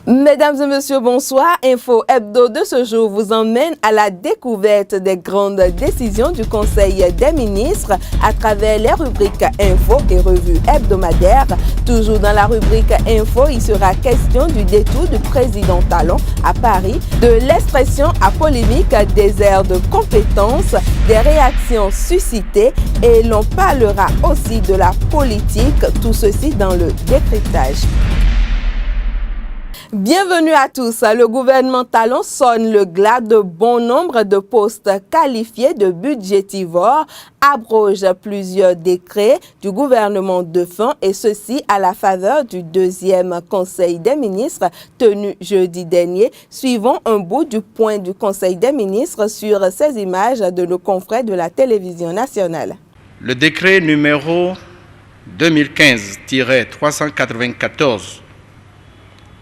Mesdames et messieurs, bonsoir. Info Hebdo de ce jour vous emmène à la découverte des grandes décisions du Conseil des ministres à travers les rubriques Info et Revue hebdomadaire. Toujours dans la rubrique Info, il sera question du détour du président Talon à Paris, de l'expression à polémique des airs de compétence, des réactions suscitées et l'on parlera aussi de la politique, tout ceci dans le décryptage. Bienvenue à tous. Le gouvernement Talon sonne le glas de bon nombre de postes qualifiés de budgétivores, abroge plusieurs décrets du gouvernement de fin et ceci à la faveur du deuxième Conseil des ministres tenu jeudi dernier. Suivons un bout du point du Conseil des ministres sur ces images de nos confrères de la télévision nationale. Le décret numéro 2015-394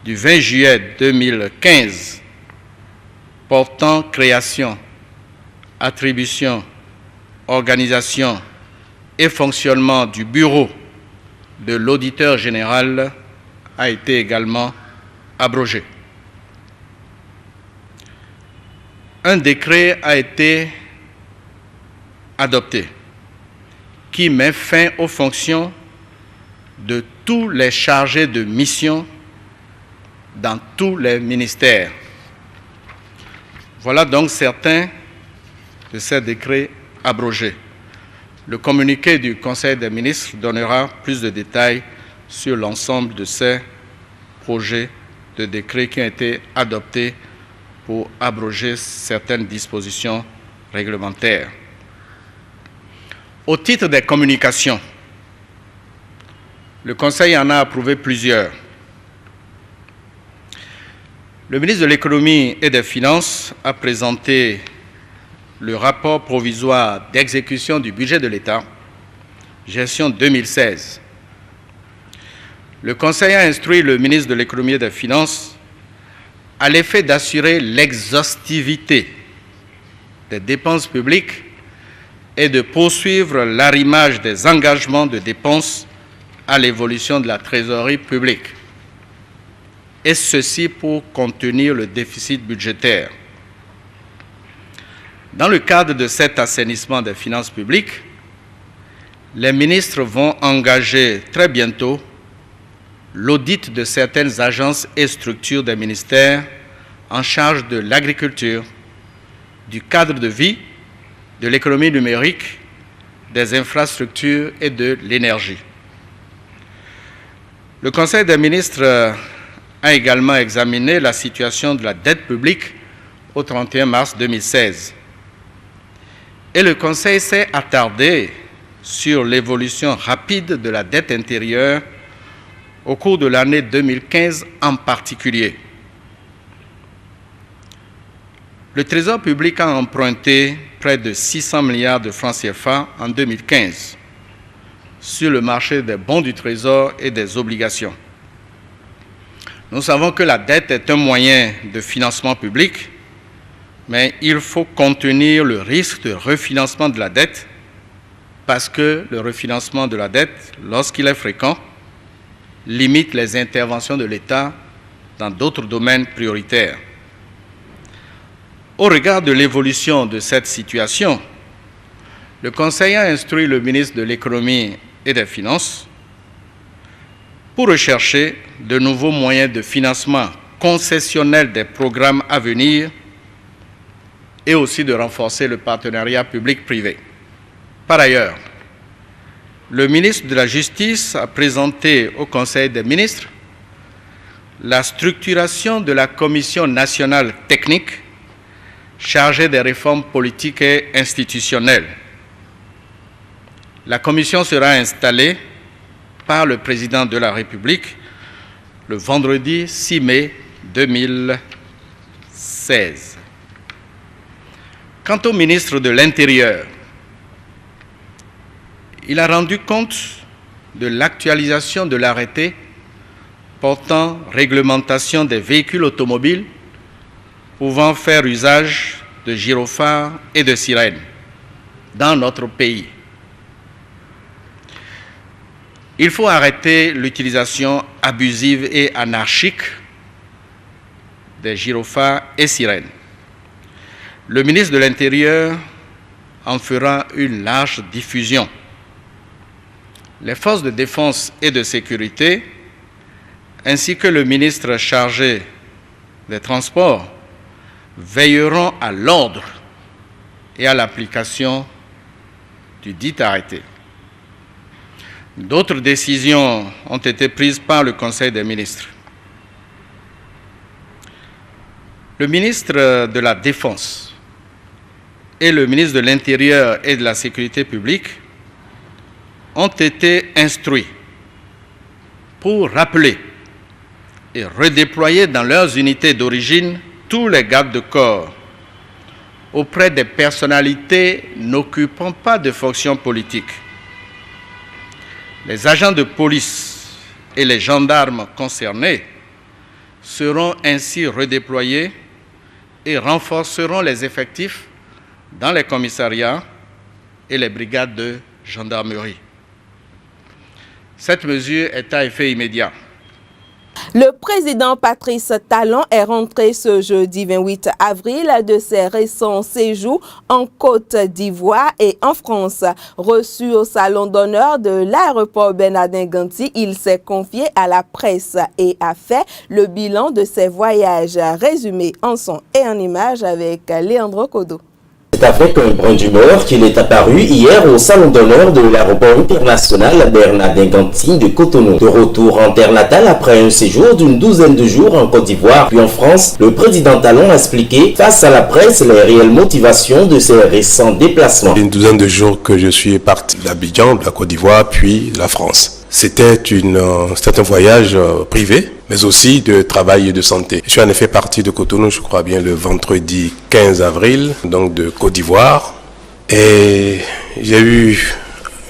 du 20 juillet 2015 portant création, attribution, organisation et fonctionnement du bureau de l'auditeur général a été également abrogé. Un décret a été adopté qui met fin aux fonctions de tous les chargés de mission dans tous les ministères. Voilà donc certains de ces décrets abrogés. Le communiqué du Conseil des ministres donnera plus de détails sur l'ensemble de ces projets de décrets qui ont été adoptés pour abroger certaines dispositions réglementaires. Au titre des communications, le Conseil en a approuvé plusieurs. Le ministre de l'Économie et des Finances a présenté le rapport provisoire d'exécution du budget de l'État, gestion 2016. Le Conseil a instruit le ministre de l'Économie et des Finances à l'effet d'assurer l'exhaustivité des dépenses publiques et de poursuivre l'arrimage des engagements de dépenses à l'évolution de la trésorerie publique. Et ceci pour contenir le déficit budgétaire. Dans le cadre de cet assainissement des finances publiques, les ministres vont engager très bientôt l'audit de certaines agences et structures des ministères en charge de l'agriculture, du cadre de vie, de l'économie numérique, des infrastructures et de l'énergie. Le Conseil des ministres a également examiné la situation de la dette publique au 31 mars 2016. Et le Conseil s'est attardé sur l'évolution rapide de la dette intérieure au cours de l'année 2015 en particulier. Le Trésor public a emprunté près de 600 milliards de francs CFA en 2015 sur le marché des bons du Trésor et des obligations. Nous savons que la dette est un moyen de financement public, mais il faut contenir le risque de refinancement de la dette parce que le refinancement de la dette, lorsqu'il est fréquent, limite les interventions de l'État dans d'autres domaines prioritaires. Au regard de l'évolution de cette situation, le Conseil a instruit le ministre de l'Économie et des Finances pour rechercher de nouveaux moyens de financement concessionnel des programmes à venir et aussi de renforcer le partenariat public-privé. Par ailleurs, le ministre de la Justice a présenté au Conseil des ministres la structuration de la Commission nationale technique chargée des réformes politiques et institutionnelles. La commission sera installée par le président de la République le vendredi 6 mai 2016. Quant au ministre de l'Intérieur, il a rendu compte de l'actualisation de l'arrêté portant réglementation des véhicules automobiles pouvant faire usage de gyrophares et de sirènes dans notre pays. Il faut arrêter l'utilisation abusive et anarchique des gyrophares et sirènes. Le ministre de l'Intérieur en fera une large diffusion. Les forces de défense et de sécurité, ainsi que le ministre chargé des Transports, veilleront à l'ordre et à l'application du dit arrêté. D'autres décisions ont été prises par le Conseil des ministres. Le ministre de la Défense et le ministre de l'Intérieur et de la Sécurité publique ont été instruits pour rappeler et redéployer dans leurs unités d'origine tous les gardes de corps auprès des personnalités n'occupant pas de fonctions politiques. Les agents de police et les gendarmes concernés seront ainsi redéployés et renforceront les effectifs dans les commissariats et les brigades de gendarmerie. Cette mesure est à effet immédiat. Le président Patrice Talon est rentré ce jeudi 28 avril de ses récents séjours en Côte d'Ivoire et en France. Reçu au salon d'honneur de l'aéroport Bernardin Ganti, il s'est confié à la presse et a fait le bilan de ses voyages. Résumé en son et en images avec Léandre Kodo. C'est avec un brin d'humeur qu'il est apparu hier au salon d'honneur de l'aéroport international Bernardin Ganti de Cotonou. De retour en terre natale après un séjour d'une douzaine de jours en Côte d'Ivoire puis en France, le président Talon a expliqué face à la presse les réelles motivations de ses récents déplacements. Une douzaine de jours que je suis parti d'Abidjan, de la Côte d'Ivoire, puis de la France. C'était un voyage privé, mais aussi de travail et de santé. Je suis en effet parti de Cotonou, je crois bien, le vendredi 15 avril, donc de Côte d'Ivoire. Et j'ai eu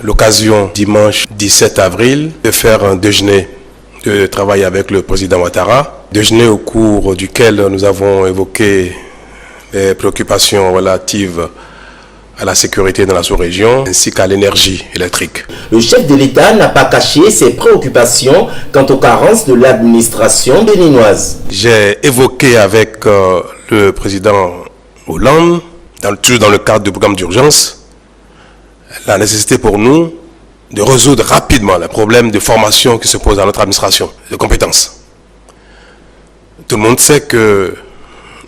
l'occasion, dimanche 17 avril, de faire un déjeuner de travail avec le président Ouattara. Déjeuner au cours duquel nous avons évoqué les préoccupations relatives à la sécurité dans la sous-région, ainsi qu'à l'énergie électrique. Le chef de l'État n'a pas caché ses préoccupations quant aux carences de l'administration béninoise. J'ai évoqué avec le président Hollande, toujours dans le cadre du programme d'urgence, la nécessité pour nous de résoudre rapidement les problèmes de formation qui se posent dans notre administration, de compétences. Tout le monde sait que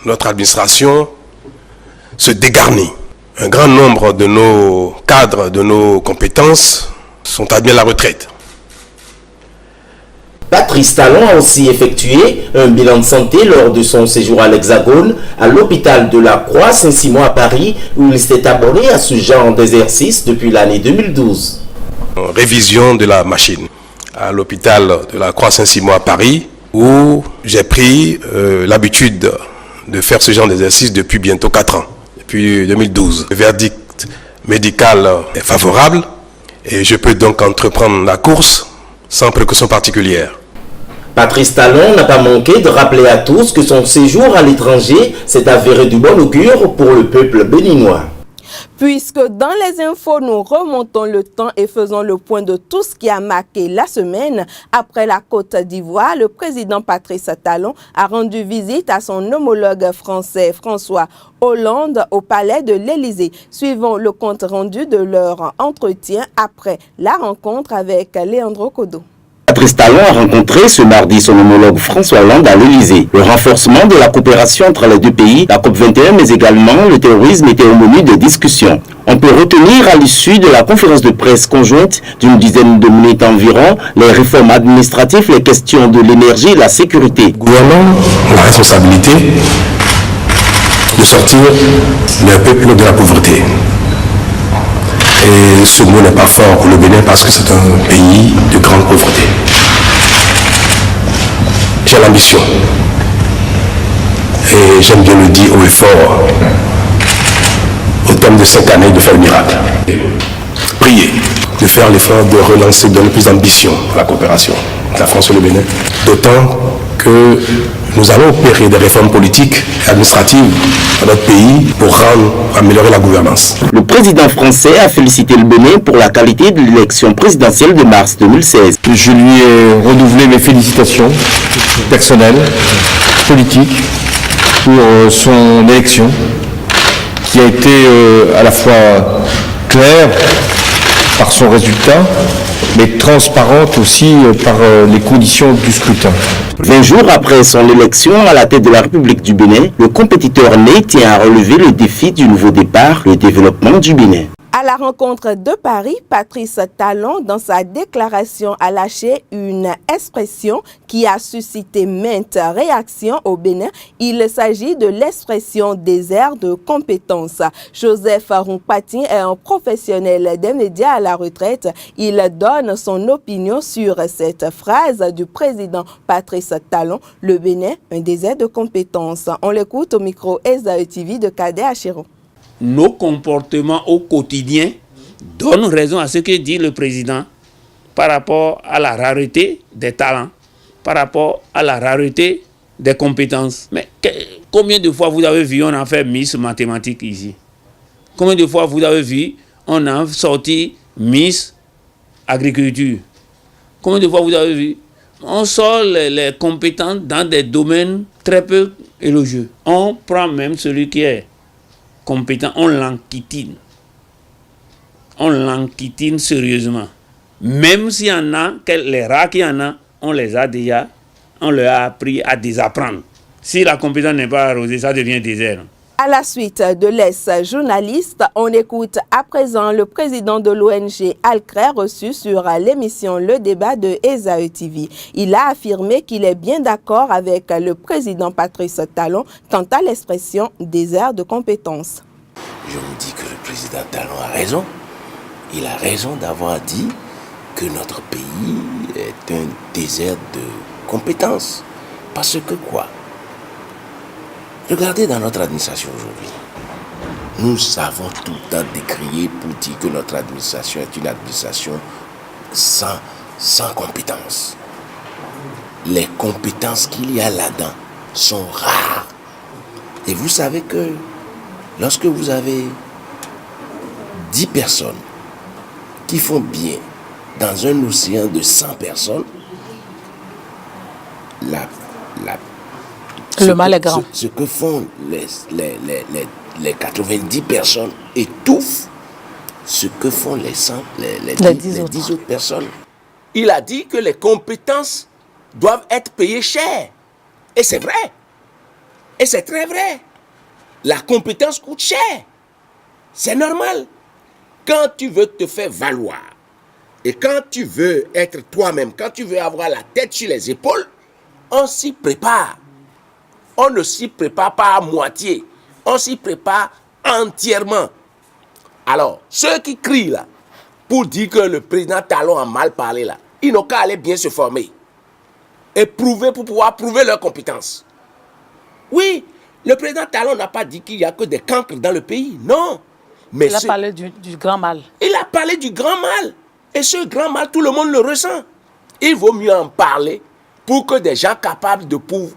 notre administration se dégarnit. Un grand nombre de nos cadres, de nos compétences sont admis à la retraite. Patrice Talon a aussi effectué un bilan de santé lors de son séjour à l'Hexagone, à l'hôpital de la Croix-Saint-Simon à Paris, où il s'est abonné à ce genre d'exercice depuis l'année 2012. Révision de la machine à l'hôpital de la Croix-Saint-Simon à Paris, où j'ai pris l'habitude de faire ce genre d'exercice depuis bientôt 4 ans. Depuis 2012. Le verdict médical est favorable et je peux donc entreprendre la course sans précaution particulière. Patrice Talon n'a pas manqué de rappeler à tous que son séjour à l'étranger s'est avéré du bon augure pour le peuple béninois. Puisque dans les infos, nous remontons le temps et faisons le point de tout ce qui a marqué la semaine. Après la Côte d'Ivoire, le président Patrice Talon a rendu visite à son homologue français François Hollande au palais de l'Élysée. Suivons le compte rendu de leur entretien après la rencontre avec Léandre Kodo. Patrice Talon a rencontré ce mardi son homologue François Hollande à l'Élysée. Le renforcement de la coopération entre les deux pays, la COP21, mais également le terrorisme était au menu des discussions. On peut retenir à l'issue de la conférence de presse conjointe d'une dizaine de minutes environ les réformes administratives, les questions de l'énergie et la sécurité. Le gouvernement a la responsabilité de sortir le peuple de la pauvreté. Et ce mot n'est pas fort pour le Bénin parce que c'est un pays de grande pauvreté. J'ai l'ambition, et j'aime bien le dire haut et fort, au terme de 5 années, de faire le miracle. Prier, de faire l'effort de relancer, de donner plus d'ambition à la coopération de la France et le Bénin. D'autant que nous allons opérer des réformes politiques et administratives dans notre pays pour améliorer la gouvernance. Le président français a félicité le Bénin pour la qualité de l'élection présidentielle de mars 2016. Je lui ai renouvelé mes félicitations personnelles, politiques, pour son élection, qui a été à la fois claire par son résultat, mais transparente aussi par les conditions du scrutin. 20 jours après son élection à la tête de la République du Bénin, le compétiteur né tient à relever le défi du nouveau départ, le développement du Bénin. À la rencontre de Paris, Patrice Talon, dans sa déclaration, a lâché une expression qui a suscité maintes réactions au Bénin. Il s'agit de l'expression désert de compétences. Joseph Rompati est un professionnel des médias à la retraite. Il donne son opinion sur cette phrase du président Patrice Talon, le Bénin, un désert de compétences. On l'écoute au micro Esae TV de Cadet Achiro. Nos comportements au quotidien donnent raison à ce que dit le président par rapport à la rareté des talents, par rapport à la rareté des compétences. Mais combien de fois vous avez vu on a fait Miss Mathématiques ici? Combien de fois vous avez vu on a sorti Miss Agriculture? Combien de fois vous avez vu on sort les compétences dans des domaines très peu élogieux? On prend même celui qui est compétent, on l'enquitine. On l'enquitine sérieusement. Même s'il y en a, les rares qu'il y en a, on leur a appris à désapprendre. Si la compétence n'est pas arrosée, ça devient désert. À la suite de l'ex-journaliste, on écoute à présent le président de l'ONG Alcré reçu sur l'émission Le Débat de Esae TV. Il a affirmé qu'il est bien d'accord avec le président Patrice Talon quant à l'expression désert de compétences. Je vous dis que le président Talon a raison. Il a raison d'avoir dit que notre pays est un désert de compétences. Parce que quoi? Regardez dans notre administration aujourd'hui. Nous avons tout le temps décrié pour dire que notre administration est une administration sans compétences. Les compétences qu'il y a là-dedans sont rares. Et vous savez que lorsque vous avez 10 personnes qui font bien dans un océan de 100 personnes, le mal est grand. Ce que font les 90 personnes étouffent ce que font les 10 autres personnes. Il a dit que les compétences doivent être payées cher. Et c'est vrai. Et c'est très vrai. La compétence coûte cher. C'est normal. Quand tu veux te faire valoir et quand tu veux être toi-même, quand tu veux avoir la tête sur les épaules, on s'y prépare. On ne s'y prépare pas à moitié. On s'y prépare entièrement. Alors, ceux qui crient là, pour dire que le président Talon a mal parlé là, ils n'ont qu'à aller bien se former. Et prouver pour pouvoir prouver leurs compétences. Oui, le président Talon n'a pas dit qu'il n'y a que des cancres dans le pays. Non. Mais il a parlé du grand mal. Il a parlé du grand mal. Et ce grand mal, tout le monde le ressent. Il vaut mieux en parler pour que des gens capables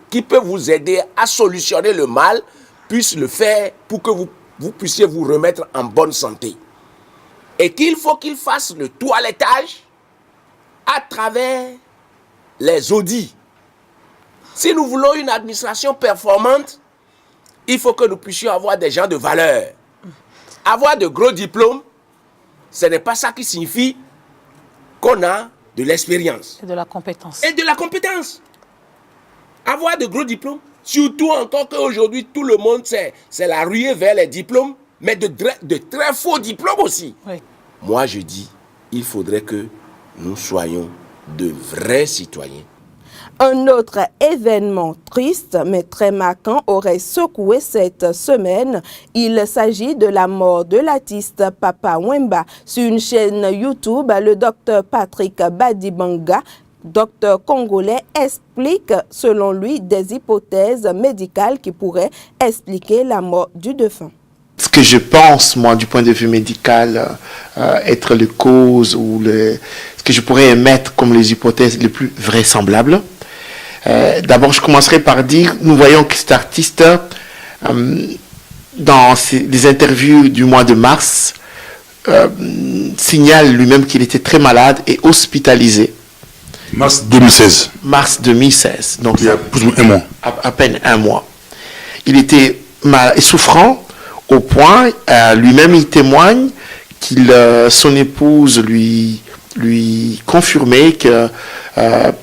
qui peuvent vous aider à solutionner le mal, puissent le faire pour que vous puissiez vous remettre en bonne santé. Et qu'il faut qu'il fasse le toilettage à travers les audits. Si nous voulons une administration performante, il faut que nous puissions avoir des gens de valeur. Avoir de gros diplômes, ce n'est pas ça qui signifie qu'on a de l'expérience. Et de la compétence. Et de la compétence. Avoir de gros diplômes, surtout encore qu'aujourd'hui, tout le monde, c'est la ruée vers les diplômes, mais de très faux diplômes aussi. Oui. Moi, je dis, il faudrait que nous soyons de vrais citoyens. Un autre événement triste mais très marquant aurait secoué cette semaine. Il s'agit de la mort de l'artiste Papa Wemba. Sur une chaîne YouTube, le docteur Patrick Badibanga, docteur congolais, explique selon lui des hypothèses médicales qui pourraient expliquer la mort du défunt. Ce que je pense, moi, du point de vue médical, être les causes ou ce que je pourrais émettre comme les hypothèses les plus vraisemblables. D'abord, je commencerai par dire, nous voyons que cet artiste, dans les interviews du mois de mars, signale lui-même qu'il était très malade et hospitalisé. Mars 2016. Mars 2016. Donc, il y a plus ou moins un mois. À peine un mois. il était souffrant au point, lui-même il témoigne son épouse lui confirmait que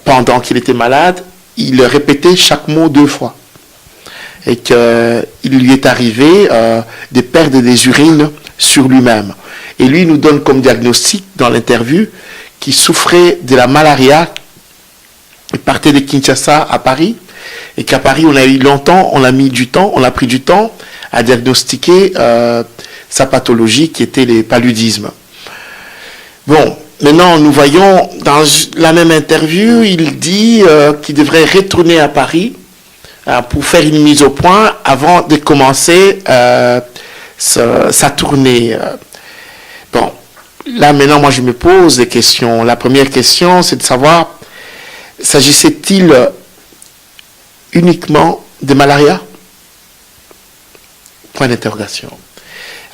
pendant qu'il était malade, il répétait chaque mot 2 fois. Et qu'il lui est arrivé des pertes des urines sur lui-même. Et lui nous donne comme diagnostic dans l'interview qu'il souffrait de la malaria. Il partait de Kinshasa à Paris. Et qu'à Paris, on a pris du temps à diagnostiquer sa pathologie qui était les paludismes. Bon, maintenant nous voyons dans la même interview, il dit qu'il devrait retourner à Paris pour faire une mise au point avant de commencer sa tournée. Bon, là maintenant moi je me pose des questions. La première question c'est de savoir, s'agissait-il uniquement de malaria? Point d'interrogation.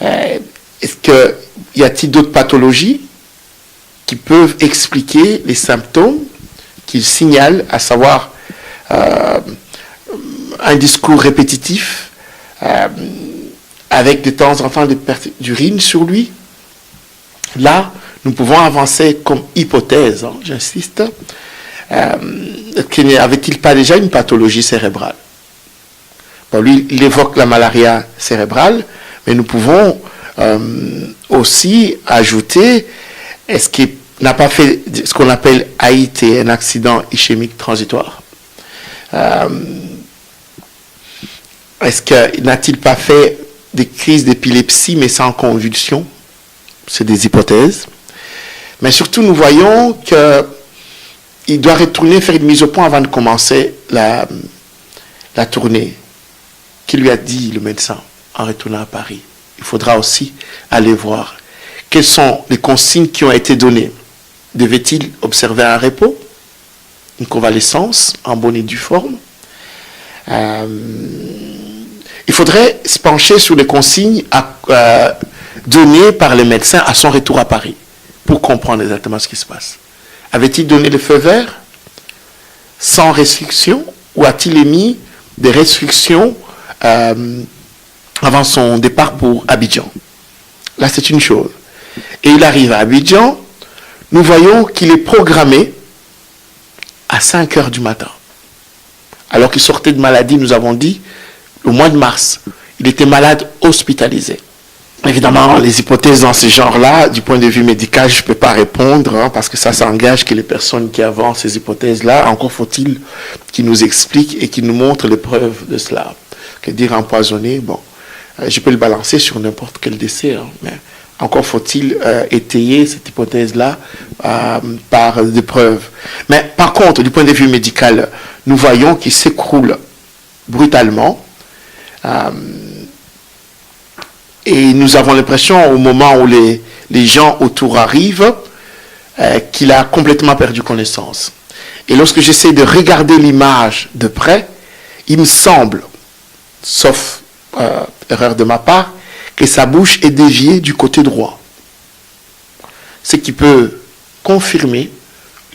Y a-t-il d'autres pathologies qui peuvent expliquer les symptômes qu'il signale, à savoir un discours répétitif, avec de temps en temps des pertes d'urine sur lui? Là, nous pouvons avancer comme hypothèse, j'insiste, avait-il pas déjà une pathologie cérébrale? Bon, lui, il évoque la malaria cérébrale, mais nous pouvons aussi ajouter, est-ce qu'il n'a pas fait ce qu'on appelle AIT, un accident ischémique transitoire? N'a-t-il pas fait des crises d'épilepsie mais sans convulsion? C'est des hypothèses. Mais surtout, nous voyons qu'il doit retourner faire une mise au point avant de commencer la tournée. Qui lui a dit le médecin en retournant à Paris? Il faudra aussi aller voir quelles sont les consignes qui ont été données. Devait-il observer un repos, une convalescence en bonne et due forme? Il faudrait se pencher sur les consignes données par les médecins à son retour à Paris pour comprendre exactement ce qui se passe. Avait-il donné le feu vert sans restriction ou a-t-il émis des restrictions avant son départ pour Abidjan? Là, c'est une chose. Et il arrive à Abidjan, nous voyons qu'il est programmé à 5 heures du matin. Alors qu'il sortait de maladie, nous avons dit, au mois de mars, il était malade hospitalisé. Évidemment, les hypothèses dans ce genre-là, du point de vue médical, je ne peux pas répondre, parce que ça engage que les personnes qui avancent ces hypothèses-là, encore faut-il qu'ils nous expliquent et qu'ils nous montrent les preuves de cela. Que dire empoisonné, bon, je peux le balancer sur n'importe quel décès, mais encore faut-il étayer cette hypothèse-là par des preuves. Mais par contre, du point de vue médical, nous voyons qu'il s'écroule brutalement. Et nous avons l'impression, au moment où les gens autour arrivent, qu'il a complètement perdu connaissance. Et lorsque j'essaie de regarder l'image de près, il me semble, sauf erreur de ma part, que sa bouche est déviée du côté droit. Ce qui peut confirmer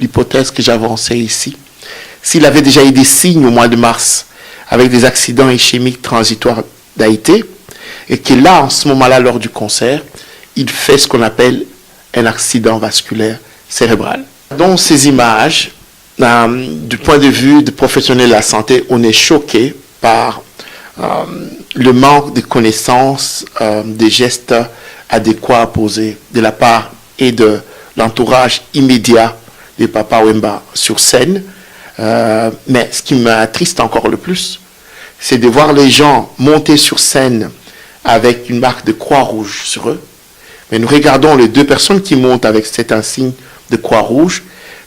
l'hypothèse que j'avançais ici. S'il avait déjà eu des signes au mois de mars, avec des accidents ischémiques transitoires d'AIT, et que là, en ce moment-là, lors du concert, il fait ce qu'on appelle un accident vasculaire cérébral. Dans ces images, du point de vue de professionnels de la santé, on est choqué par le manque de connaissances des gestes adéquats à poser de la part et de l'entourage immédiat de Papa Wemba sur scène. Mais ce qui m'attriste encore le plus, c'est de voir les gens monter sur scène avec une marque de Croix-Rouge sur eux. Mais nous regardons les 2 personnes qui montent avec cet insigne de Croix-Rouge,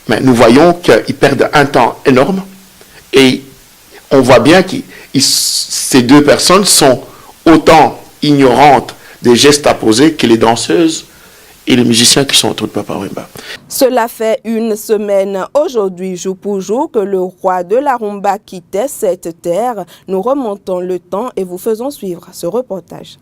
mais nous voyons qu'ils perdent un temps énorme et on voit bien que ces 2 personnes sont autant ignorantes des gestes à poser que les danseuses et les musiciens qui sont autour de Papa Wemba. Cela fait une semaine aujourd'hui, jour pour jour, que le roi de la rumba quittait cette terre. Nous remontons le temps et vous faisons suivre ce reportage.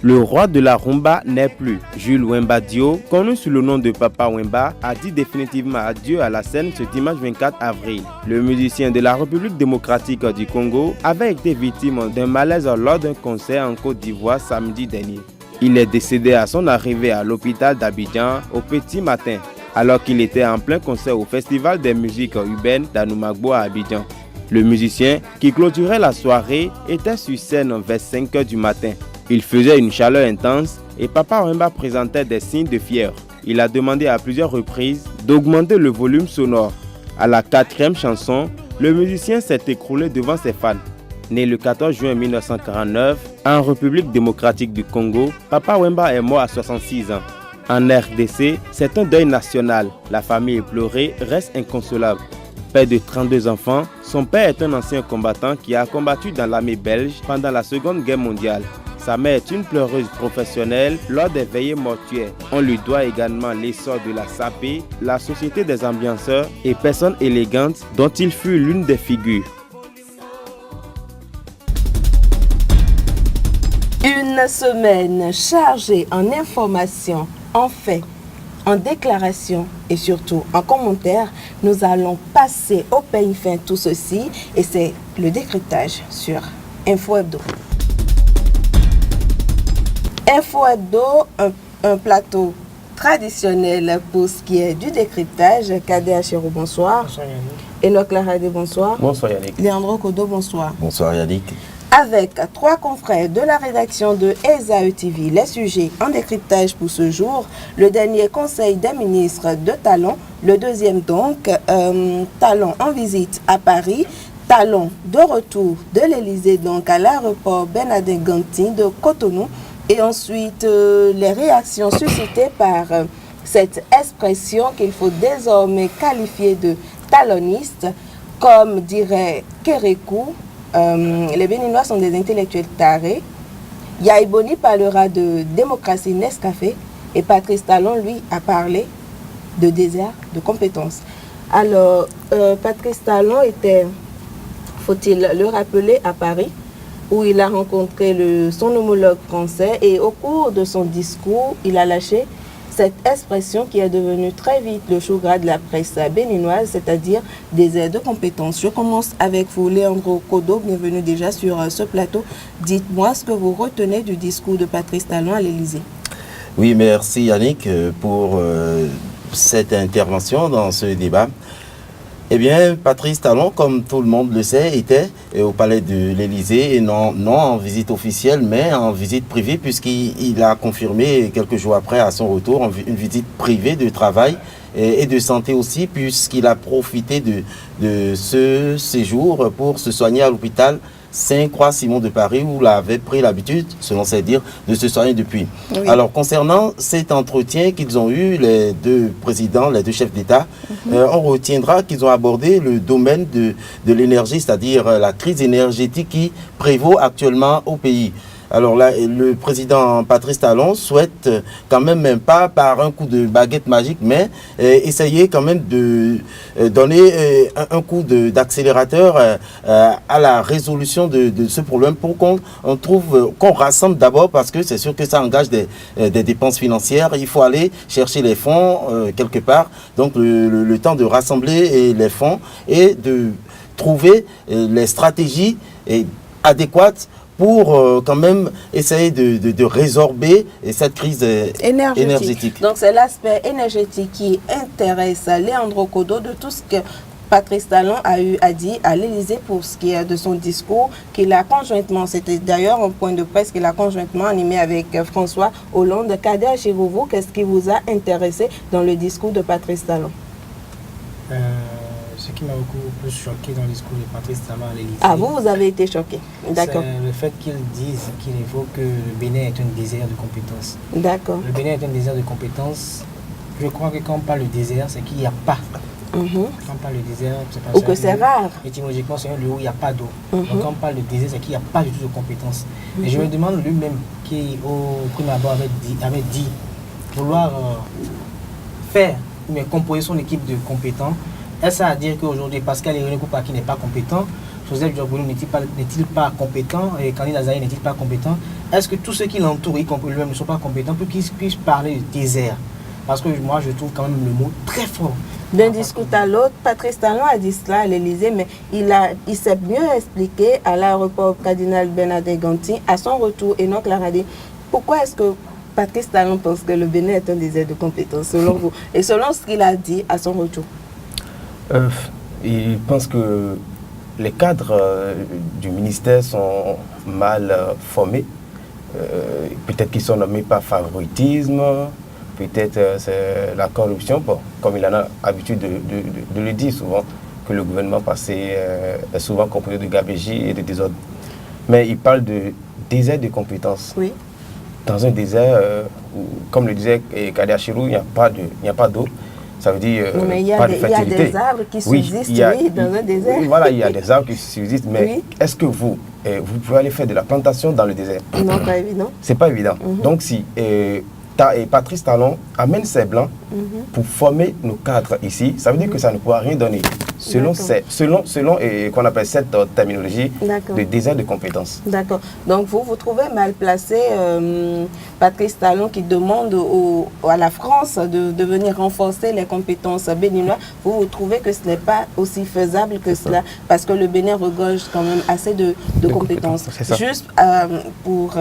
Le roi de la rumba n'est plus. Jules Wemba Dio, connu sous le nom de Papa Wemba, a dit définitivement adieu à la scène ce dimanche 24 avril. Le musicien de la République démocratique du Congo avait été victime d'un malaise lors d'un concert en Côte d'Ivoire samedi dernier. Il est décédé à son arrivée à l'hôpital d'Abidjan au petit matin, alors qu'il était en plein concert au Festival des musiques urbaines d'Anoumagbo à Abidjan. Le musicien, qui clôturait la soirée, était sur scène vers 5 h du matin. Il faisait une chaleur intense et Papa Wemba présentait des signes de fièvre. Il a demandé à plusieurs reprises d'augmenter le volume sonore. À la 4e chanson, le musicien s'est écroulé devant ses fans. Né le 14 juin 1949 en République démocratique du Congo, Papa Wemba est mort à 66 ans. En RDC, c'est un deuil national. La famille éplorée reste inconsolable. Père de 32 enfants, son père est un ancien combattant qui a combattu dans l'armée belge pendant la Seconde Guerre mondiale. Sa mère est une pleureuse professionnelle lors des veillées mortuaires. On lui doit également l'essor de la SAPE, la Société des ambianceurs et personnes élégantes dont il fut l'une des figures. Une semaine chargée en informations, en faits, en déclarations et surtout en commentaires. Nous allons passer au peigne fin tout ceci et c'est le décryptage sur Info Hebdo. Info Hebdo, un plateau traditionnel pour ce qui est du décryptage. Kader Achero, bonsoir. Bonsoir Yannick. Enoch Larade, bonsoir. Bonsoir Yannick. Leandro Kodo, bonsoir. Bonsoir Yannick. Avec 3 confrères de la rédaction de ESAE TV, les sujets en décryptage pour ce jour, le dernier conseil des ministres de Talon, le deuxième donc, Talon en visite à Paris, Talon de retour de l'Elysée donc à l'aéroport Bernardin Gantin de Cotonou, et ensuite les réactions suscitées par cette expression qu'il faut désormais qualifier de taloniste, comme dirait Kérékou. Les Béninois sont des intellectuels tarés. Yaïboni parlera de démocratie Nescafé et Patrice Talon, lui, a parlé de désert de compétences. Alors, Patrice Talon était, faut-il le rappeler, à Paris, où il a rencontré son homologue français et au cours de son discours, il a lâché cette expression qui est devenue très vite le chou gras de la presse béninoise, c'est-à-dire désert de compétences. Je commence avec vous, Leandro Kodo, bienvenue déjà sur ce plateau. Dites-moi ce que vous retenez du discours de Patrice Talon à l'Élysée. Oui, merci Yannick pour cette intervention dans ce débat. Eh bien, Patrice Talon, comme tout le monde le sait, était au palais de l'Élysée, et non en visite officielle, mais en visite privée, puisqu'il a confirmé quelques jours après, à son retour, une visite privée de travail et de santé aussi, puisqu'il a profité de ce séjour pour se soigner à l'hôpital Saint-Croix-Simon de Paris, où il avait pris l'habitude, selon ses dires, de se soigner depuis. Oui. Alors, concernant cet entretien qu'ils ont eu, les deux présidents, les deux chefs d'État, on retiendra qu'ils ont abordé le domaine de l'énergie, c'est-à-dire la crise énergétique qui prévaut actuellement au pays. Alors là, le président Patrice Talon souhaite quand même pas par un coup de baguette magique, mais essayer quand même de donner un coup d'accélérateur à la résolution de ce problème pour qu'on rassemble d'abord, parce que c'est sûr que ça engage des dépenses financières. Il faut aller chercher les fonds quelque part. Donc le temps de rassembler les fonds et de trouver les stratégies adéquates pour quand même essayer de résorber cette crise énergétique. Donc c'est l'aspect énergétique qui intéresse Leandro Kodo de tout ce que Patrice Talon a dit à l'Élysée pour ce qui est de son discours qu'il a conjointement, c'était d'ailleurs un point de presse qu'il a conjointement animé avec François Hollande. Kader, chez vous, qu'est-ce qui vous a intéressé dans le discours de Patrice Talon? Ce qui m'a beaucoup plus choqué dans le discours de Patrice Talon à l'Élysée. Ah, vous avez été choqué. D'accord. C'est le fait qu'il évoque que le Bénin est un désert de compétences. D'accord. Le Bénin est un désert de compétences. Je crois que quand on parle de désert, c'est qu'il n'y a pas. Quand on parle de désert, c'est parce que c'est rare. Étymologiquement, c'est un lieu où il n'y a pas d'eau. Donc quand on parle de désert, c'est qu'il n'y a pas du tout de compétences. Et je me demande lui-même qui, au premier abord, avait dit vouloir faire, mais composer son équipe de compétents. Est-ce à dire qu'aujourd'hui, Pascal Irénée Koupa qui n'est pas compétent, Joseph Dioboulou n'est-il pas compétent et Kandid Azaï n'est-il pas compétent? Est-ce que tous ceux qui l'entourent, y compris lui-même, ne sont pas compétents pour qu'ils puissent parler de désert? Parce que moi, je trouve quand même le mot très fort. D'un discours à l'autre, Patrice Talon a dit cela à l'Élysée, mais il s'est mieux expliqué à l'aéroport Cardinal Bernardin Ganti à son retour. Et donc, l'a dit, pourquoi est-ce que Patrice Talon pense que le Bénin est un désert de compétences, selon vous, et selon ce qu'il a dit à son retour? Il pense que les cadres du ministère sont mal formés. Peut-être qu'ils sont nommés par favoritisme, peut-être c'est la corruption, bon, comme il en a l'habitude de le dire souvent, que le gouvernement passé est souvent composé de gabegie et de désordre. Mais il parle de désert de compétences. Oui. Dans un désert, comme le disait Kadi Achirou, il n'y a pas d'eau. Ça veut dire pas de fertilité. Il y a des arbres qui subsistent, dans un désert. Oui, voilà, il y a des arbres qui subsistent, mais oui. Est-ce que vous pouvez aller faire de la plantation dans le désert? Non, pas évident. C'est pas évident. Donc si Patrice Talon amène ses blancs pour former nos cadres ici, ça veut dire que ça ne pourra rien donner. Selon qu'on appelle cette terminologie de désert de compétences. D'accord. Donc vous trouvez mal placé Patrice Talon qui demande à la France de venir renforcer les compétences béninoises. Vous trouvez que ce n'est pas aussi faisable que cela parce que le Bénin regorge quand même assez de compétences. Juste pour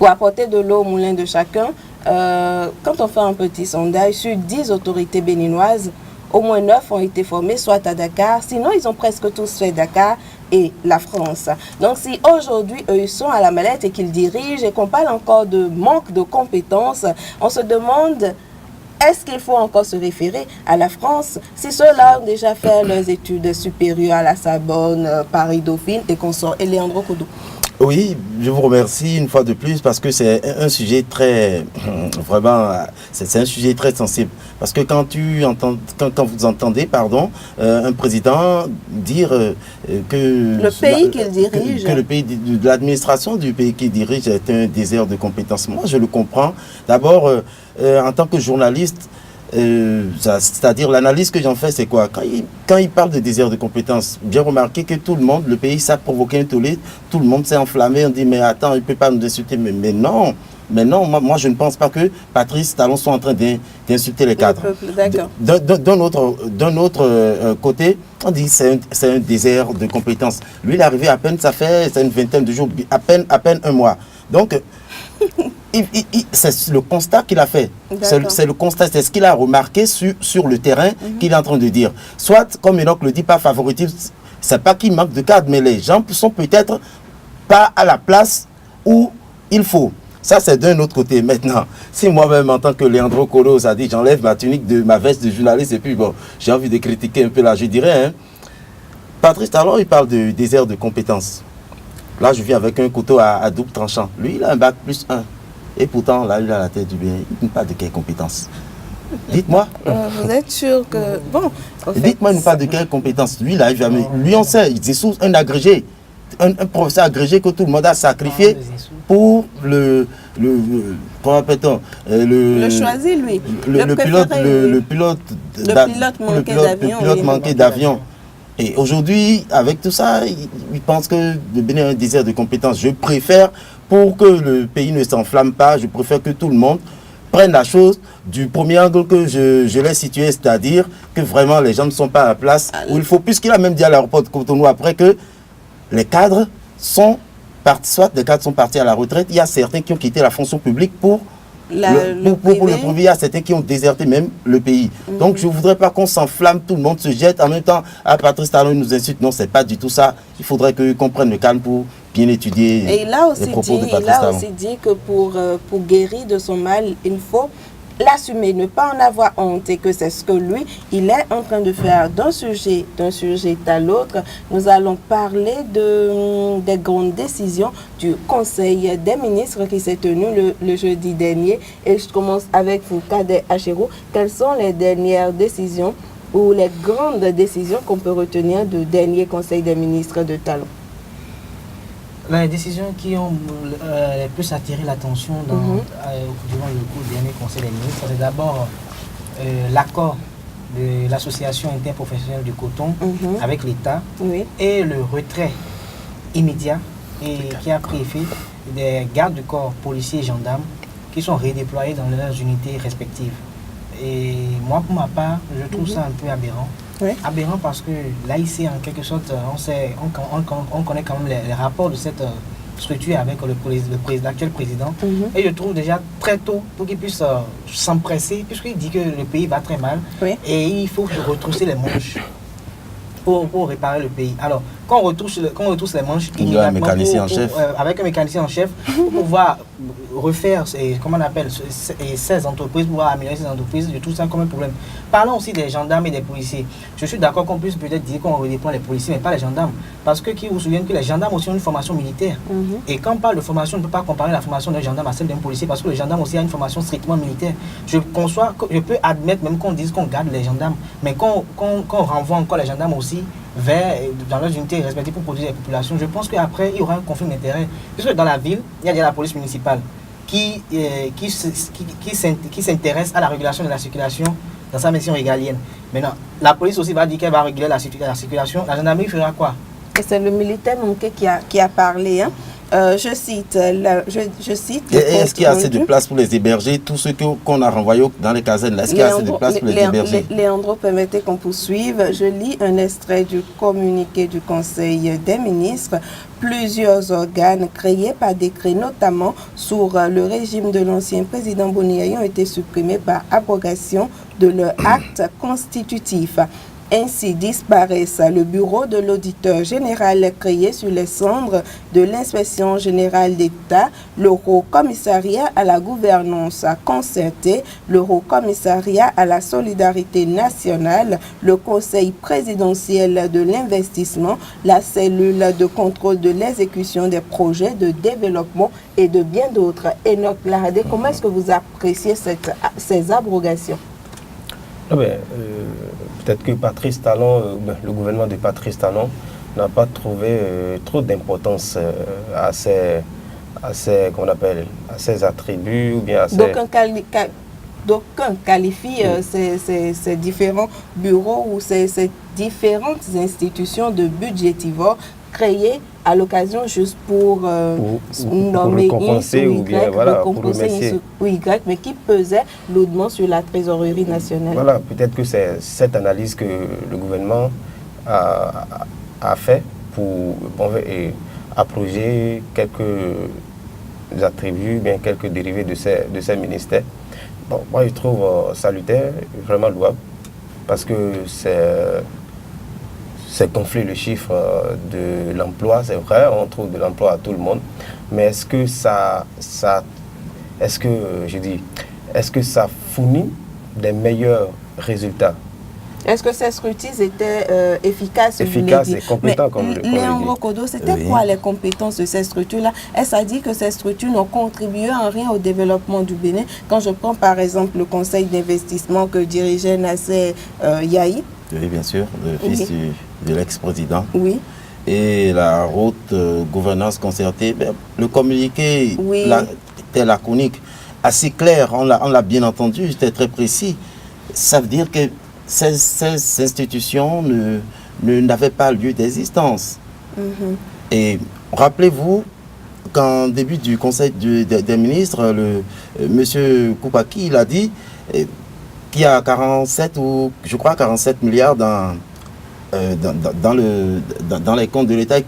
apporter de l'eau au moulin de chacun, quand on fait un petit sondage sur 10 autorités béninoises, au moins 9 ont été formés, soit à Dakar, sinon ils ont presque tous fait Dakar et la France. Donc si aujourd'hui eux sont à la mallette et qu'ils dirigent et qu'on parle encore de manque de compétences, on se demande, est-ce qu'il faut encore se référer à la France si ceux-là ont déjà fait leurs études supérieures à la Sorbonne, Paris-Dauphine et consorts? Et Léandro Koudou. Oui, je vous remercie une fois de plus parce que c'est un sujet très, vraiment, c'est un sujet très sensible. Parce que quand vous entendez, un président dire que le pays qu'il dirige, que le pays de l'administration du pays qu'il dirige est un désert de compétences, moi je le comprends. D'abord, en tant que journaliste, c'est-à-dire l'analyse que j'en fais, c'est quoi? Quand il parle de désert de compétences, bien remarqué que tout le monde, le pays, ça a provoqué un tollé, tout le monde s'est enflammé, on dit mais attends, il ne peut pas nous insulter, mais non, moi je ne pense pas que Patrice Talon soit en train d'insulter les cadres. D'un autre côté, on dit c'est un désert de compétences. Lui il est arrivé à peine, c'est une vingtaine de jours, à peine un mois. Donc c'est le constat qu'il a fait. C'est le constat, c'est ce qu'il a remarqué sur le terrain qu'il est en train de dire. Soit, comme Enoch le dit, pas favoritisme, c'est pas qu'il manque de cadre, mais les gens sont peut-être pas à la place où il faut. Ça, c'est d'un autre côté. Maintenant, si moi-même, en tant que Léandro Kolos a dit, j'enlève ma tunique de ma veste de journaliste et puis bon, j'ai envie de critiquer un peu là, je dirais, Patrice Talon, il parle de désert de compétences. Là, je viens avec un couteau à double tranchant. Lui, il a un bac +1. Et pourtant, là, il a la tête du bien. Il ne parle de quelles compétences? Dites-moi. Vous êtes sûr que... Bon, dites-moi, il ne parle de quelles compétences? Lui, il a jamais... Lui, on sait, il est un agrégé. Un professeur agrégé que tout le monde a sacrifié pour le choisi, lui. Le pilote manqué d'avion. Et aujourd'hui, avec tout ça, il pense que le Bénin est un désert de compétences. Je préfère, pour que le pays ne s'enflamme pas, je préfère que tout le monde prenne la chose du premier angle que je l'ai situé, c'est-à-dire que vraiment les gens ne sont pas à la place où il faut, puisqu'il a même dit à l'aéroport de Cotonou après que les cadres sont partis, soit les cadres sont partis à la retraite, il y a certains qui ont quitté la fonction publique pour le privé, il y a certains qui ont déserté même le pays. Donc je ne voudrais pas qu'on s'enflamme, tout le monde se jette en même temps. Ah, Patrice Talon nous insulte. Non, c'est pas du tout ça. Il faudrait qu'on prenne le calme pour bien étudier les propos de Patrice Talon. Il a aussi dit que pour guérir de son mal, il faut l'assumer, ne pas en avoir honte, et que c'est ce que lui, il est en train de faire. D'un sujet à l'autre, nous allons parler des grandes décisions du Conseil des ministres qui s'est tenu le jeudi dernier. Et je commence avec vous, Kadi Achirou. Quelles sont les dernières décisions ou les grandes décisions qu'on peut retenir du dernier Conseil des ministres de Talon? Les décisions qui ont le plus attiré l'attention durant le dernier Conseil des ministres, c'est d'abord l'accord de l'association interprofessionnelle du coton avec l'État et le retrait immédiat et qui a pris effet des gardes du corps policiers et gendarmes qui sont redéployés dans leurs unités respectives. Et moi, pour ma part, je trouve ça un peu aberrant. Aberrant parce que là, ici, en quelque sorte, on connaît quand même les rapports de cette structure avec l'actuel président. Et je trouve déjà très tôt pour qu'il puisse s'empresser, puisqu'il dit que le pays va très mal et il faut retrousser les manches pour réparer le pays. Alors, quand on retrousse les manches, il a un mécanicien en chef. Avec un mécanicien en chef, pour pouvoir refaire comment on appelle, ces entreprises, pour pouvoir améliorer ces entreprises, je trouve ça comme un problème. Parlons aussi des gendarmes et des policiers. Je suis d'accord qu'on puisse peut-être dire qu'on redéploie les policiers, mais pas les gendarmes. Parce que qui vous souvient que les gendarmes aussi ont une formation militaire. Et quand on parle de formation, on ne peut pas comparer la formation d'un gendarme à celle d'un policier, parce que le gendarme aussi a une formation strictement militaire. Je peux admettre même qu'on dise qu'on garde les gendarmes, mais qu'on renvoie encore les gendarmes aussi dans leurs unités respectives pour protéger les populations. Je pense qu'après, il y aura un conflit d'intérêts. Puisque dans la ville, il y a déjà la police municipale qui s'intéresse à la régulation de la circulation dans sa mission régalienne. Maintenant, la police aussi va dire qu'elle va réguler la circulation. La gendarmerie fera quoi? Et c'est le militaire Monké qui a parlé. Je cite. Est-ce qu'il y a assez de place pour les héberger, tous ceux qu'on a renvoyés dans les casernes? Est-ce qu'il y a assez de place pour les héberger? Léandro, permettez qu'on poursuive. Je lis un extrait du communiqué du Conseil des ministres. Plusieurs organes créés par décret, notamment sur le régime de l'ancien président Boniaï, ont été supprimés par abrogation de leur acte constitutif. Ainsi disparaissent le bureau de l'auditeur général créé sur les cendres de l'inspection générale d'État, le Haut Commissariat à la gouvernance concertée, le Haut Commissariat à la solidarité nationale, le Conseil présidentiel de l'investissement, la cellule de contrôle de l'exécution des projets de développement et de bien d'autres. Enoch Laradé, comment est-ce que vous appréciez ces abrogations? Peut-être que Patrice Talon, le gouvernement de Patrice Talon n'a pas trouvé trop d'importance à ces attributs ou bien à ces... D'aucuns qualifient ces différents bureaux ou ces différentes institutions de budgétivores créées à l'occasion juste pour nommer X ou Y, récompenser X ou Y, mais qui pesait lourdement sur la trésorerie nationale. Voilà, peut-être que c'est cette analyse que le gouvernement a fait pour abroger quelques attributs, bien quelques dérivés de ces ministères. Bon, moi, je trouve salutaire, vraiment louable, parce que c'est gonfler le chiffre de l'emploi, c'est vrai, on trouve de l'emploi à tout le monde, mais est-ce que est-ce que ça fournit des meilleurs résultats? Est-ce que ces structures étaient efficaces? Efficaces et compétentes, comme le dit. Léandro Kodo, c'était quoi les compétences de ces structures-là? Est-ce à dire que ces structures n'ont contribué en rien au développement du Bénin? Quand je prends par exemple le conseil d'investissement que dirigeait Nasser Yahi. Oui, bien sûr, le fils de l'ex-président. Oui. Et la haute gouvernance concertée, le communiqué était laconique, assez clair, on l'a bien entendu, c'était très précis. Ça veut dire que ces institutions n'avaient pas lieu d'existence. Et rappelez-vous qu'en début du Conseil des ministres, M. Koupaki, il a dit qu'il y a 47 milliards dans les comptes de l'État et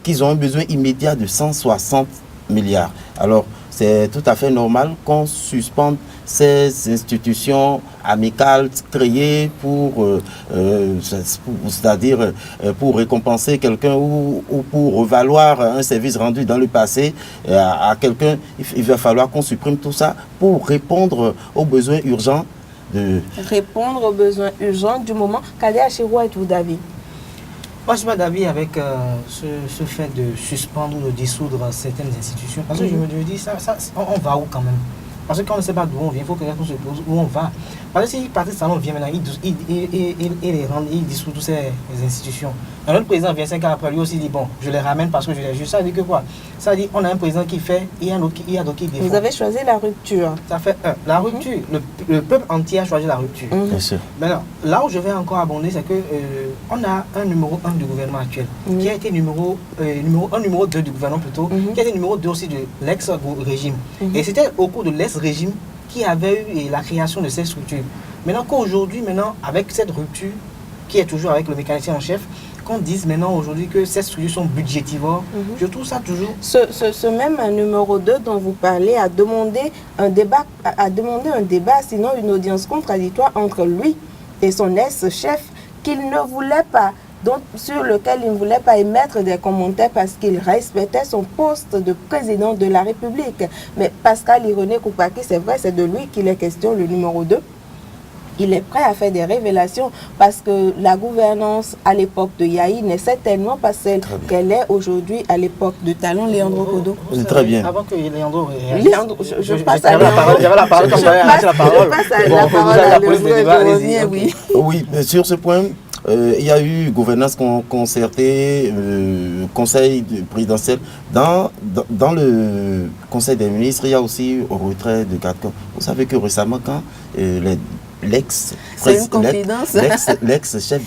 qu'ils ont un besoin immédiat de 160 milliards. Alors, c'est tout à fait normal qu'on suspende ces institutions amicales créées c'est-à-dire pour récompenser quelqu'un ou pour revaloir un service rendu dans le passé à quelqu'un. Il va falloir qu'on supprime tout ça pour répondre aux besoins urgents. Répondre aux besoins urgents du moment. Kadé Achirou, êtes-vous d'avis? Moi, je suis pas d'avis avec ce fait de suspendre ou de dissoudre certaines institutions. Parce que je me dis, on va où quand même? Parce que quand on ne sait pas d'où on vient, il faut que quelqu'un se pose où on va. Parce que si Patrice Talon vient maintenant, il dissout toutes ces institutions. Un autre président vient 5 ans après, lui aussi dit bon, je les ramène parce que je les juge. Ça veut dire que quoi? Ça veut dire on a un président qui fait et il y a d'autres qui défendent. Vous avez choisi la rupture. Ça fait la rupture. Le peuple entier a choisi la rupture. Bien sûr. Maintenant, là où je vais encore abonder, c'est que on a un numéro 1 du gouvernement actuel, qui a été numéro 2 du gouvernement plutôt, qui a été numéro 2 aussi de l'ex-régime. Et c'était au cours de l'ex-régime qui avait eu la création de ces structures. Maintenant qu'aujourd'hui, avec cette rupture, qui est toujours avec le mécanicien en chef, qu'on dise maintenant aujourd'hui que ces structures sont budgétivores, je trouve ça toujours... Ce même numéro 2 dont vous parlez a demandé un débat, sinon une audience contradictoire entre lui et son ex-chef qu'il ne voulait pas, donc sur lequel il ne voulait pas émettre des commentaires parce qu'il respectait son poste de président de la République. Mais Pascal Ironé Koupaki, c'est vrai, c'est de lui qu'il est question, le numéro 2. Il est prêt à faire des révélations parce que la gouvernance à l'époque de Yahi n'est certainement pas celle qu'elle est aujourd'hui à l'époque de Talon Léandro Kodo. Très bien. Avant que Léandro je passe à la parole. Oui, sur ce point, il y a eu gouvernance concertée, conseil présidentiel. Dans le conseil des ministres, il y a aussi au retrait de 4 corps. Vous savez que récemment, quand l'ex-chef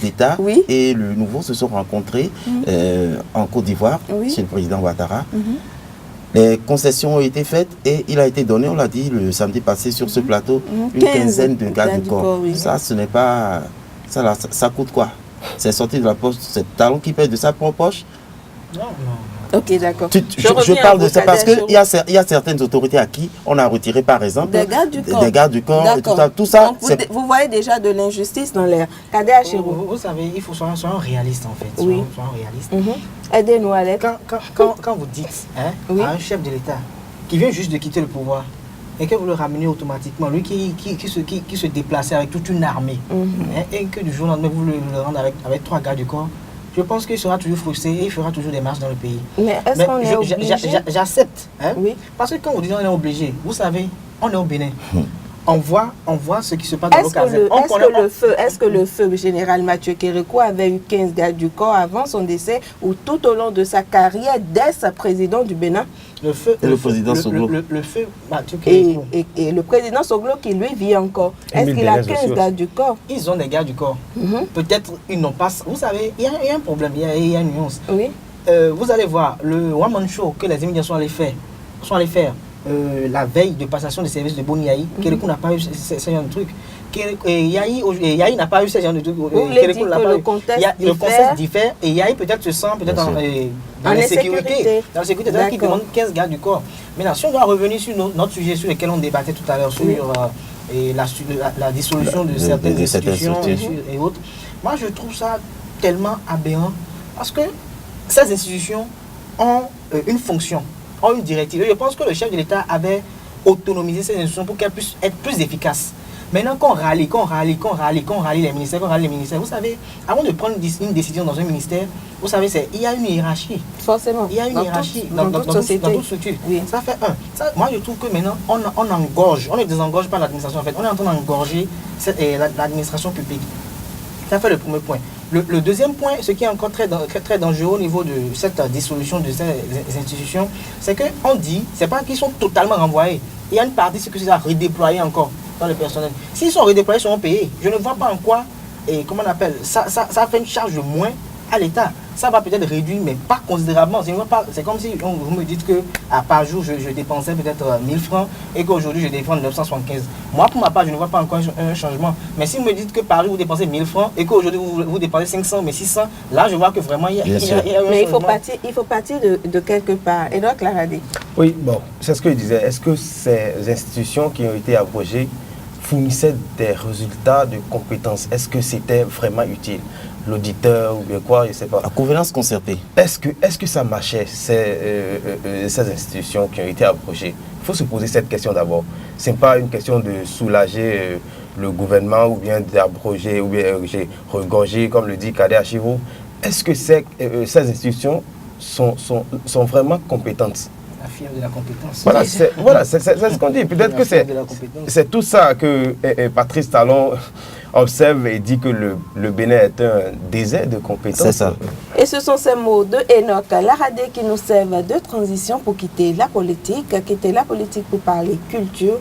d'État et le nouveau se sont rencontrés en Côte d'Ivoire, chez le président Ouattara. Les concessions ont été faites et il a été donné, on l'a dit le samedi passé sur ce plateau, une quinzaine de gardes du corps. Ça, ce n'est pas... Ça coûte quoi? C'est sorti de la poche, c'est Talon qui paye de sa propre poche? Non. Ok, d'accord. Je parle de ça parce qu'il y a certaines autorités à qui on a retiré, par exemple, des gardes du corps. Tout ça. Donc, vous voyez déjà de l'injustice dans l'air. Kadé Achirou. Vous savez, il faut soyons réalistes en fait. Oui. Soyons réalistes. Aidez-nous, Alex. Quand vous dites à un chef de l'État qui vient juste de quitter le pouvoir et que vous le ramenez automatiquement, lui qui se déplaçait avec toute une armée, et que du jour au lendemain vous le rendez avec 3 gardes du corps, je pense qu'il sera toujours frustré et il fera toujours des marches dans le pays. Mais est-ce qu'on est obligé? J'accepte. Parce que quand vous dites on est obligé, vous savez, on est au Bénin. On voit ce qui se passe dans l'occasion. Est-ce que le feu général Mathieu Kérékou avait eu 15 gardes du corps avant son décès ou tout au long de sa carrière dès sa président du Bénin? Le président Soglo. Le feu Mathieu Kérékou. Et le président Soglo qui lui vit encore. Est-ce qu'il a 15 gardes du corps? Ils ont des gardes du corps. Peut-être ils n'ont pas... Vous savez, il y a un problème, il y a une nuance. Oui. Vous allez voir, le one-man show que les immédiats sont allés faire la veille de passation des services de Boniaï, Kérékou n'a pas eu ce genre de truc. Yahi n'a pas eu ce genre de truc. Le contexte diffère et Yahi peut-être se sent dans l'insécurité. Dans l'insécurité, c'est-à-dire qu'il demande 15 gardes du corps. Maintenant, si on doit revenir sur notre sujet sur lequel on débattait tout à l'heure, sur la dissolution de certaines institutions et autres, moi je trouve ça tellement aberrant parce que ces institutions ont une fonction, ont une directive. Et je pense que le chef de l'État avait autonomisé ces institutions pour qu'elles puissent être plus efficaces. Maintenant qu'on rallie les ministères, vous savez, avant de prendre une décision dans un ministère, vous savez, il y a une hiérarchie. Forcément. Il y a une hiérarchie dans toute structure. Oui. Ça fait moi je trouve que maintenant, on engorge, on ne désengorge pas l'administration en fait, on est en train d'engorger l'administration publique. Ça fait le premier point. Le deuxième point, ce qui est encore très dangereux au niveau de cette dissolution de ces institutions, c'est qu'on dit, c'est pas qu'ils sont totalement renvoyés. Il y a une partie, c'est que c'est à redéployer encore dans le personnel. S'ils sont redéployés, ils seront payés. Je ne vois pas en quoi, comment on appelle, ça fait une charge de moins à l'État. Ça va peut-être réduire, mais pas considérablement. C'est comme si vous me dites que par jour, je dépensais peut-être 1000 francs et qu'aujourd'hui, je dépense 975. Moi, pour ma part, je ne vois pas encore un changement. Mais si vous me dites que par jour, vous dépensez 1000 francs et qu'aujourd'hui, vous dépensez 500, mais 600, là, je vois que vraiment, il y a un changement. Mais il faut partir de quelque part. Et donc, Clara dit. Oui, bon, c'est ce que je disais. Est-ce que ces institutions qui ont été abrogées fournissaient des résultats de compétences? Est-ce que c'était vraiment utile? L'auditeur ou bien quoi, je ne sais pas. La gouvernance concertée. Est-ce que ça marchait, ces institutions qui ont été abrogées? Il faut se poser cette question d'abord. Ce n'est pas une question de soulager le gouvernement ou bien d'abroger ou bien regorger, comme le dit Kadé Achirou. Est-ce que ces institutions sont vraiment compétentes? La fièvre de la compétence. Voilà, c'est ce qu'on dit. Peut-être que c'est tout ça que Patrice Talon observe et dit que le Bénin est un désert de compétences. C'est ça. Et ce sont ces mots de Enoch Laradé qui nous servent de transition pour quitter la politique pour parler culture,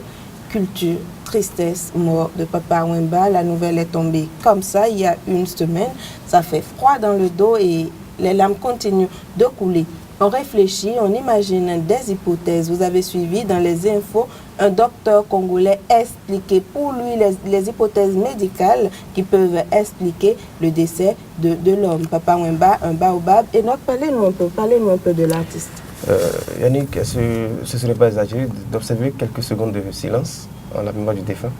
tristesse, mort de Papa Wemba. La nouvelle est tombée comme ça il y a une semaine. Ça fait froid dans le dos et les larmes continuent de couler. On réfléchit, on imagine des hypothèses. Vous avez suivi dans les infos un docteur congolais expliquer pour lui les hypothèses médicales qui peuvent expliquer le décès de l'homme. Papa Wemba, un baobab. Et donc, parlez-nous un peu de l'artiste. Yannick, ce ne serait pas exagéré d'observer quelques secondes de silence en la mémoire du défunt?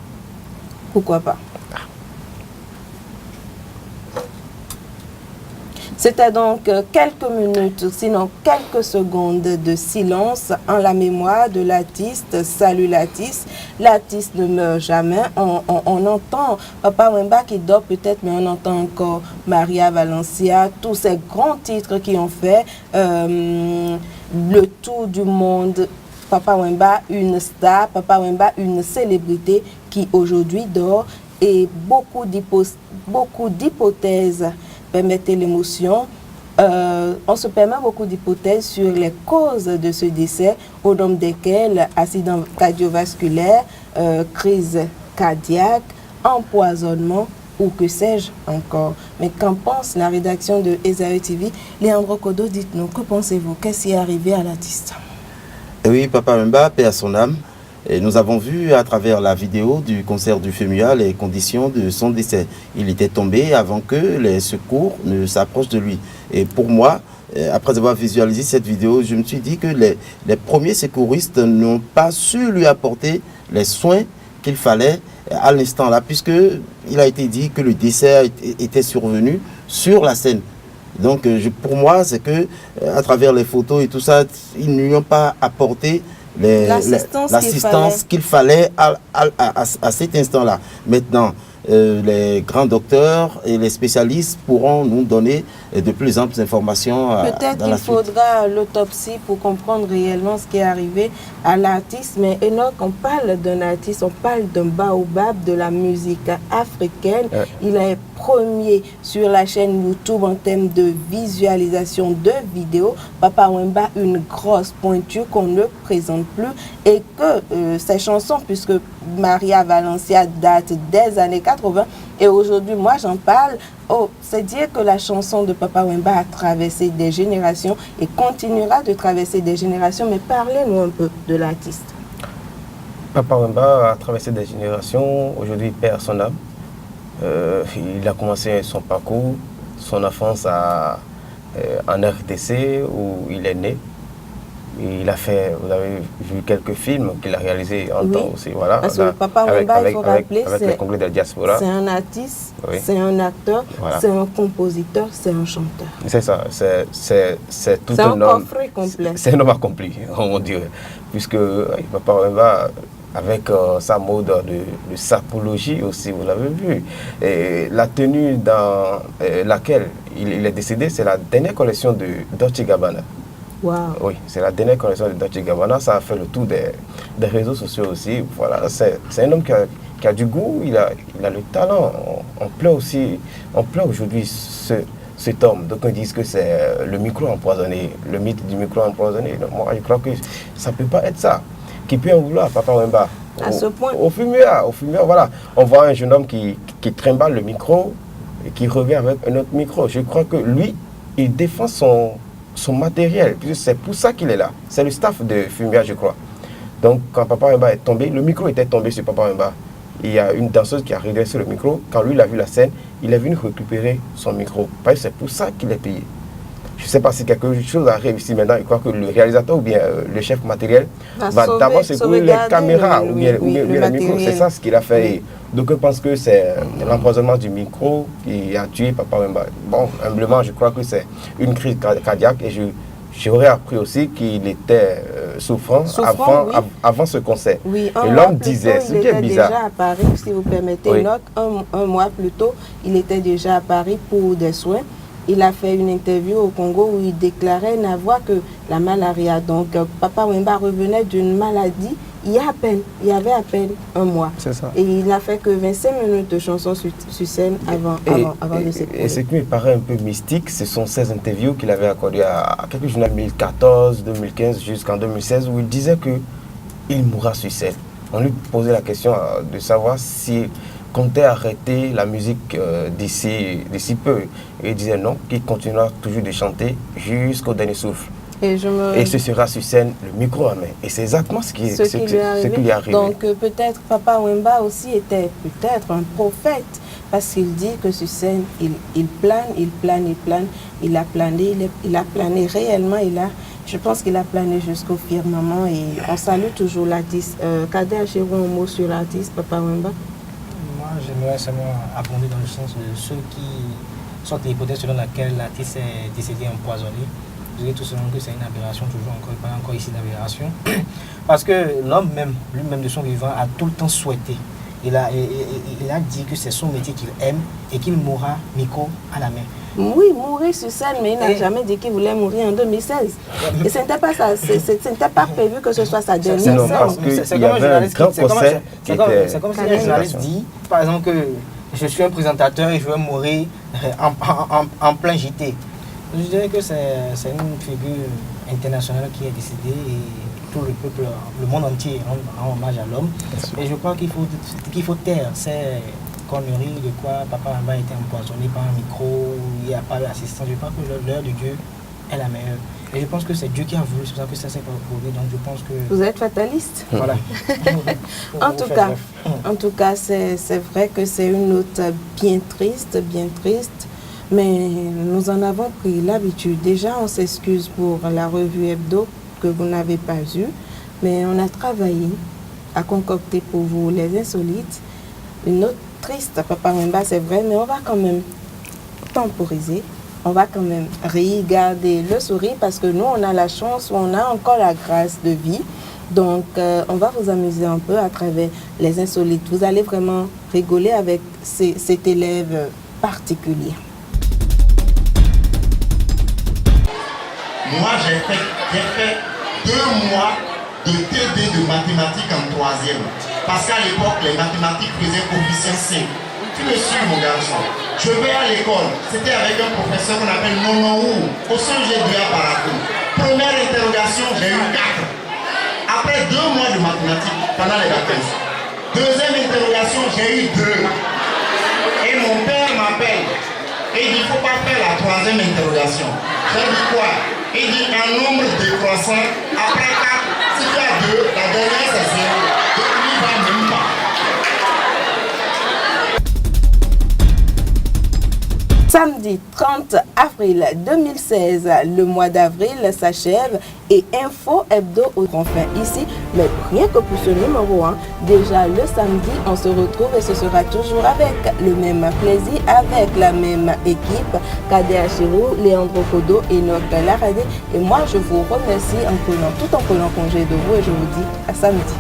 Pourquoi pas? C'était donc quelques minutes, sinon quelques secondes de silence en la mémoire de l'artiste. Salut l'artiste. L'artiste ne meurt jamais. On entend Papa Wemba qui dort peut-être, mais on entend encore Maria Valencia, tous ces grands titres qui ont fait le tour du monde. Papa Wemba, une star. Papa Wemba, une célébrité qui aujourd'hui dort. Et beaucoup d'hypothèses. Permettez l'émotion. On se permet beaucoup d'hypothèses sur les causes de ce décès, au nombre desquelles accident cardiovasculaire, crise cardiaque, empoisonnement ou que sais-je encore. Mais qu'en pense la rédaction de Esaü TV? Léandre Kodo, dites-nous, que pensez-vous? Qu'est-ce qui est arrivé à l'artiste? Oui, Papa Wemba, paix à son âme. Et nous avons vu à travers la vidéo du concert du FEMUA les conditions de son décès. Il était tombé avant que les secours ne s'approchent de lui. Et pour moi, après avoir visualisé cette vidéo, je me suis dit que les premiers secouristes n'ont pas su lui apporter les soins qu'il fallait à l'instant là, puisqu'il a été dit que le décès était survenu sur la scène. Donc pour moi, c'est que à travers les photos et tout ça, ils ne lui ont pas apporté l'assistance qu'il fallait à cet instant-là. Maintenant, les grands docteurs et les spécialistes pourront nous donner de plus amples informations. Peut-être qu'il faudra l'autopsie pour comprendre réellement ce qui est arrivé à l'artiste. Mais Enoch, on parle d'un artiste, on parle d'un baobab de la musique africaine. Il est premier sur la chaîne YouTube en termes de visualisation de vidéos. Papa Wemba, une grosse pointure qu'on ne présente plus. Et que ces chansons, puisque Maria Valencia date des années 80, et aujourd'hui, moi j'en parle, c'est dire que la chanson de Papa Wemba a traversé des générations et continuera de traverser des générations. Mais parlez-nous un peu de l'artiste. Papa Wemba a traversé des générations, aujourd'hui il perd son âme. Il a commencé son parcours, son enfance en RDC où il est né. Il a fait, vous avez vu quelques films qu'il a réalisés en temps aussi. Voilà, parce que Papa Wemba, il faut rappeler, c'est un artiste, c'est un acteur, c'est un compositeur, c'est un chanteur. C'est ça, c'est tout un homme. C'est un homme accompli, on dirait. Puisque Papa Wemba, avec sa mode de sapologie aussi, vous l'avez vu. Et la tenue dans laquelle il est décédé, c'est la dernière collection de Dolce & Gabbana. Wow. Oui, c'est la dernière collection de Dolce & Gabbana. Ça a fait le tour des réseaux sociaux aussi. Voilà, c'est un homme qui a du goût, il a le talent. On pleure aussi, on pleure aujourd'hui cet homme. Donc on dit que c'est le micro empoisonné, le mythe du micro empoisonné. Donc, moi, je crois que ça ne peut pas être ça. Qui peut en vouloir, Papa Wemba? À ce point. Au FEMUA, voilà. On voit un jeune homme qui trimballe le micro et qui revient avec un autre micro. Je crois que lui, il défend son matériel. C'est pour ça qu'il est là. C'est le staff de FEMUA, je crois. Donc, quand Papa Wemba est tombé, le micro était tombé sur Papa Wemba. Il y a une danseuse qui a redressé le micro. Quand lui, il a vu la scène, il est venu récupérer son micro. C'est pour ça qu'il est payé. Je ne sais pas si quelque chose a réussi maintenant. Je crois que le réalisateur ou bien le chef matériel va d'abord secourir les caméras ou bien le micro. C'est ça ce qu'il a fait. Oui. Donc je pense que c'est l'empoisonnement du micro qui a tué Papa Wemba. Bon, humblement, je crois que c'est une crise cardiaque et j'aurais appris aussi qu'il était souffrant avant ce concert. Oui, et l'homme disait, ce qui est bizarre. Déjà à Paris, si vous permettez, oui. Un mois plus tôt, il était déjà à Paris pour des soins. il a fait une interview au Congo où il déclarait n'avoir que la malaria. Donc, Papa Wemba revenait d'une maladie il y avait à peine un mois. C'est ça. Et il n'a fait que 25 minutes de chansons sur scène avant de s'écouler. Et ce qui me paraît un peu mystique, ce sont ces interviews qu'il avait accordées à quelques journaux 2014, 2015 jusqu'en 2016 où il disait qu'il mourra sur scène. On lui posait la question de savoir s'il comptait arrêter la musique d'ici peu. Et il disait non, qu'il continuera toujours de chanter jusqu'au dernier souffle. Et ce sera sur scène, le micro à main. Et c'est exactement ce qui lui est arrivé. Donc peut-être Papa Wemba aussi était peut-être un prophète, parce qu'il dit que sur scène, il plane. Il a plané réellement. Je pense qu'il a plané jusqu'au firmament. Et on salue toujours l'artiste. Kadé Achirou, un mot sur l'artiste, Papa Wemba? Moi, j'aimerais seulement abonder dans le sens de ceux qui sont l'hypothèse selon laquelle l'artiste est décédé empoisonné. Je dirais tout simplement que c'est une aberration, toujours encore ici une aberration. Parce que l'homme même, lui-même de son vivant, a tout le temps souhaité. Il a dit que c'est son métier qu'il aime et qu'il mourra micro à la main. Oui, mourir sur scène, mais il n'a jamais dit qu'il voulait mourir en 2016. Et ce n'était pas ça, ce n'était pas prévu que ce soit sa dernière scène. C'est comme si un journaliste dit, par exemple, que je suis un présentateur et je vais mourir en plein JT. Je dirais que c'est une figure internationale qui est décédée et tout le peuple, le monde entier rend hommage à l'homme. Et je crois qu'il faut taire ces conneries de quoi Papa Wemba a été empoisonné par un micro, il n'y a pas d'assistance. Je crois que l'heure de Dieu est la meilleure. Et je pense que c'est Dieu qui a voulu, c'est pour ça que ça s'est produit. Donc je pense que... Vous êtes fataliste? Voilà. En tout cas, c'est vrai que c'est une note bien triste. Mais nous en avons pris l'habitude. Déjà, on s'excuse pour la revue hebdo que vous n'avez pas eue. Mais on a travaillé à concocter pour vous les insolites. Une note triste, Papa Wemba, c'est vrai, mais on va quand même temporiser. On va quand même garder le sourire parce que nous, on a la chance, on a encore la grâce de vie. Donc, on va vous amuser un peu à travers les insolites. Vous allez vraiment rigoler avec cet élève particulier. Moi, j'ai fait 2 mois de TD de mathématiques en 3e. Parce qu'à l'époque, les mathématiques faisaient coefficient C. Tu me suis, mon garçon. Je vais à l'école. C'était avec un professeur qu'on appelle Nonoou, au CEG à Parakou. Première interrogation, j'ai eu 4. Après 2 mois de mathématiques, pendant les vacances. Deuxième interrogation, j'ai eu 2. Et mon père m'appelle. Et il dit, il ne faut pas faire la 3e interrogation. J'ai dit quoi? Il dit un nombre décroissant. Après 4, si tu as 2, la dernière c'est 0. Donc il n'y va même pas. Samedi 30 avril 2016, le mois d'avril s'achève et Info Hebdo au grand fin ici. Mais rien que pour ce numéro 1, déjà le samedi, on se retrouve et ce sera toujours avec le même plaisir, avec la même équipe. Kadé Achirou, Léandre Kodo, Enoch Laradé. Et moi, je vous remercie tout en prenant congé de vous et je vous dis à samedi.